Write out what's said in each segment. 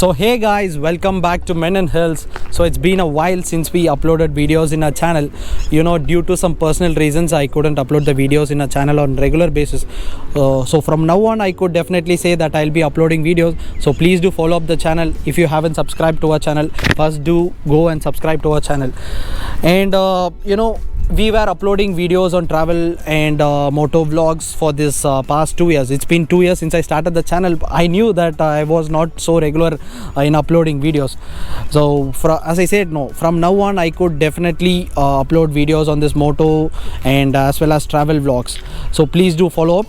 So hey guys, welcome back to Meninhills. So it's been a while since we uploaded videos in our channel. Due to some personal reasons I couldn't upload the videos in our channel on regular basis. So from now on I could definitely say that I'll be uploading videos. So please do follow up the channel. If you haven't subscribed to our channel, first do go and subscribe to our channel. And we were uploading videos on travel and moto vlogs for this past 2 years. It's been 2 years since I started the channel. I knew that I was not so regular in uploading videos. So as I said, from now on I could definitely upload videos on this moto and as well as travel vlogs. So please do follow up.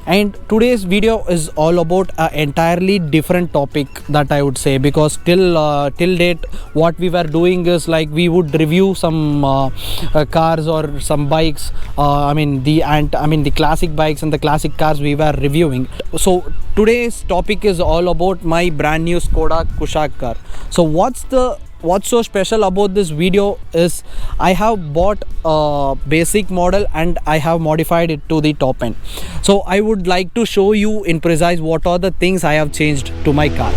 And today's video is all about an entirely different topic, that I would say, because till date what we were doing is like we would review some cars or some bikes. The classic bikes and the classic cars we were reviewing. So today's topic is all about my brand new Skoda Kushaq car. So what's so special about this video is I have bought a basic model and I have modified it to the top end. So I would like to show you in precise what are the things I have changed to my car.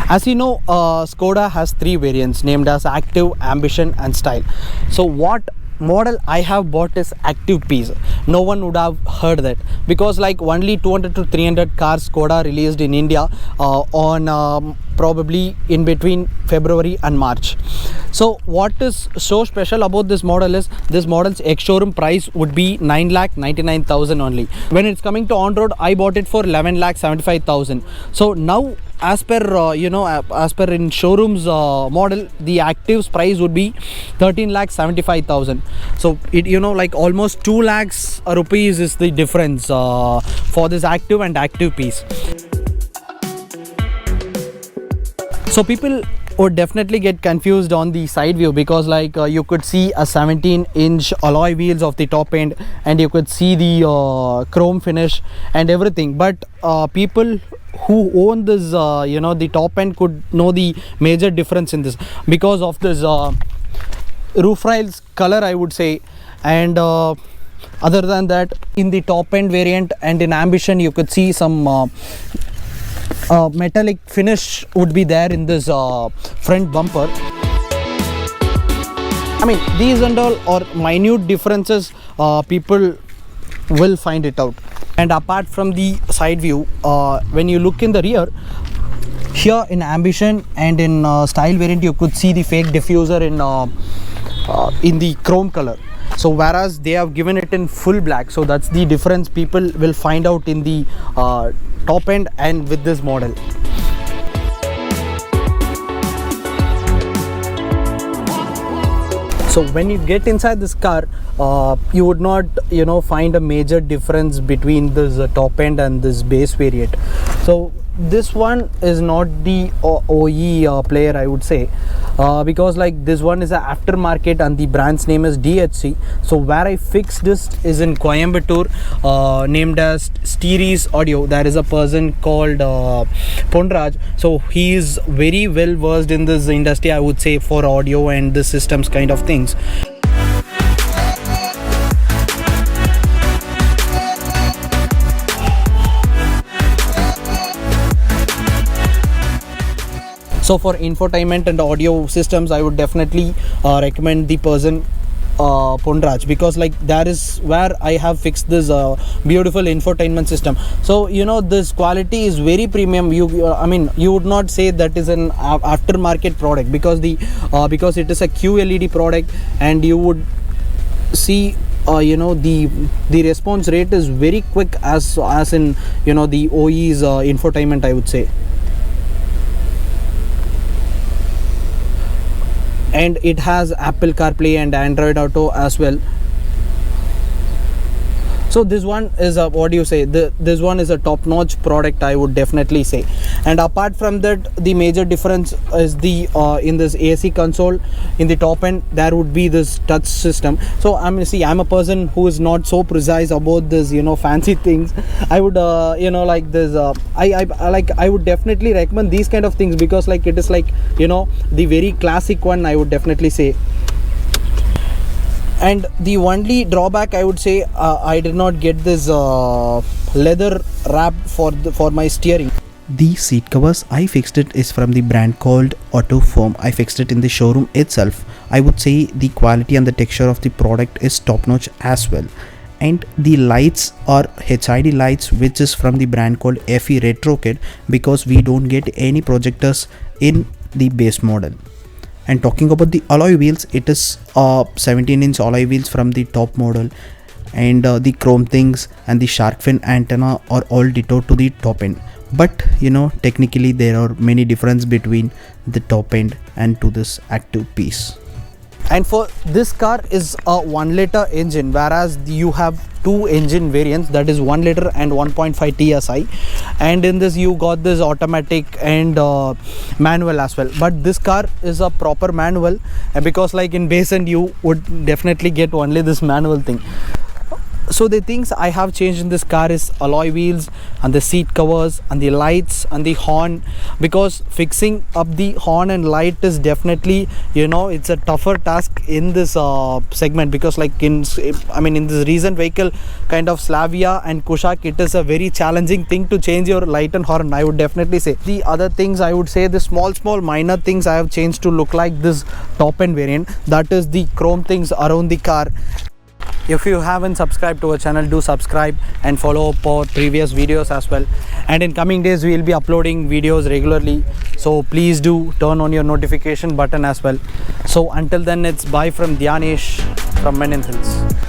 As you know, Skoda has 3 variants named as Active, Ambition and Style. So what model I have bought is Active piece. No one would have heard that, because like only 200 to 300 cars Skoda released in India on probably in between February and March. So what is so special about this model is this model's ex-showroom price would be 9,99,000 only. When it's coming to on-road, I bought it for 11,75,000. So now as per in showroom's model, the Active's price would be 13,75,000. So it like almost 2 lakhs rupees is the difference for this Active and Active piece. So people would definitely get confused on the side view, because like you could see a 17-inch alloy wheels of the top end and you could see the chrome finish and everything, but people who own this the top end could know the major difference in this because of this roof rails color, I would say. And other than that, in the top end variant and in Ambition you could see some metallic finish would be there in this front bumper. I mean, these and all are minute differences, people will find it out. And apart from the side view, when you look in the rear, here in Ambition and in Style variant you could see the fake diffuser in the chrome color. So whereas they have given it in full black, so that's the difference people will find out in the top end and with this model. So when you get inside this car, you would not find a major difference between this top end and this base variant. So this one is not the OE player, I would say, because like this one is an aftermarket and the brand's name is DHC. So where I fixed this is in Coimbatore, named as Steeris Audio. There is a person called Ponraj. So he is very well versed in this industry, I would say, for audio and the systems kind of things. So for infotainment and audio systems, I would definitely recommend the person Ponraj, because like that is where I have fixed this beautiful infotainment system. So this quality is very premium. You would not say that is an aftermarket product, because because it is a QLED product, and you would see the response rate is very quick as in the OE's infotainment, I would say. And it has Apple CarPlay and Android Auto as well. So this one is a, what do you say, this one is a top-notch product, I would definitely say. And apart from that, the major difference is the in this AC console, in the top end there would be this touch system. So I'm a person who is not so precise about this, you know, fancy things. I would you know, like this I would definitely recommend these kind of things, because like it is like, you know, the very classic one, I would definitely say. And the only drawback, I would say, I did not get this leather wrap for my steering. The seat covers, I fixed it, is from the brand called Auto Foam. I fixed it in the showroom itself. I would say the quality and the texture of the product is top notch as well. And the lights are HID lights, which is from the brand called FE Retro Kit, because we don't get any projectors in the base model. And talking about the alloy wheels, it is 17-inch alloy wheels from the top model, and the chrome things and the shark fin antenna are all ditto to the top end. But you know, technically there are many difference between the top end and to this active piece. And for this car is a 1-liter engine, whereas you have two engine variants, that is 1 liter and 1.5 TSI, and in this you got this automatic and manual as well. But this car is a proper manual, because like in base end you would definitely get only this manual thing. So the things I have changed in this car is alloy wheels and the seat covers and the lights and the horn, because fixing up the horn and light is definitely, you know, it's a tougher task in this segment, because like in this recent vehicle kind of Slavia and Kushaq, it is a very challenging thing to change your light and horn, I would definitely say. The other things, I would say the small minor things I have changed to look like this top end variant, that is the chrome things around the car. If you haven't subscribed to our channel, do subscribe and follow up our previous videos as well. And in coming days we will be uploading videos regularly, so please do turn on your notification button as well. So until then, it's bye from Dhyanesh from meninhills.